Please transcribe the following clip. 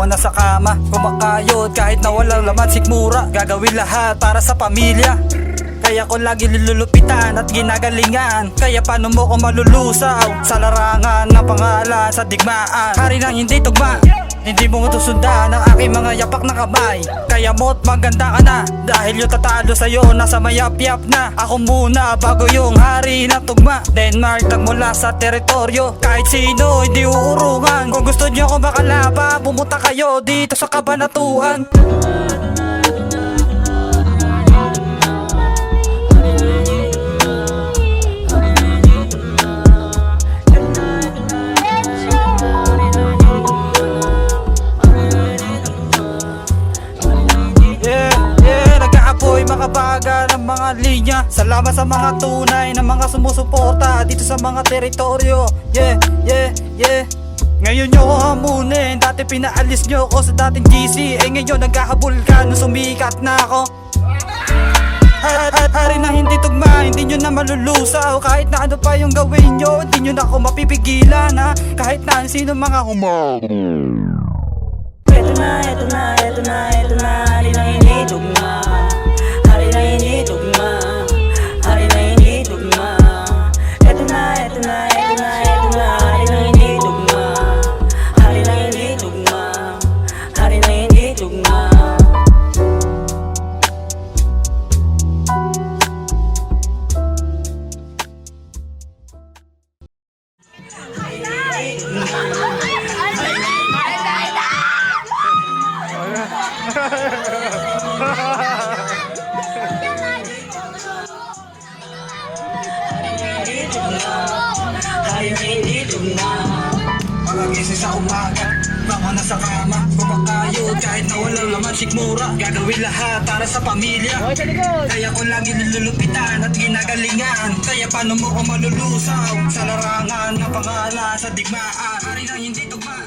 Bangon na sa kama, kumakayod kahit na walang laman sikmura. Gagawin lahat para sa pamilya, kaya ko lagi nilulupitan at ginagalingan. Kaya paano mo ko malulusaw sa larangan ng pangalan sa digmaan. Hari ng hindi tugma, hindi mo matusundan ang aking mga yapak na kamay. Kaya mo't maganda ka na, dahil yung tatalo sa'yo nasa mayap-yap na. Ako muna bago yung hari ng tugma. Denmark nagmula sa teritoryo, kahit sino hindi uurungan. Kung gusto nyo ko makalaba, pumunta kayo dito sa Kabanatuan. Makabaga ng mga linya. Salamat sa mga tunay na mga sumusuporta dito sa mga teritoryo. Yeah, yeah, yeah. Ngayon nyo ko hamunin, dati pinaalis nyo ko sa dating GC. Ngayon naghahabol ka nung sumikat na ako. Hari na hindi tugma, hindi nyo na malulusaw. Kahit na ano pa yung gawin nyo, hindi nyo na ako mapipigilan ha. Kahit na sino mga Eto na, eto na, eto na, eto na. Hari na hindi tugma, hari na hindi tugma, hari na hindi tugma. Eto na, eto na, eto na, eto na. Hari na hindi tugma, hari na hindi tugma, hari na hindi tugma. Pag-agising sa umaga, bangon na sa kama, kumakayod kahit na walang laman sikmura. Gagawin lahat para sa pamilya, kaya ko lagi nilulupitan at ginagalingan. Kaya paano mo ko malulusaw sa larangan ng pangalan sa digmaan. Hari ng hindi tugma.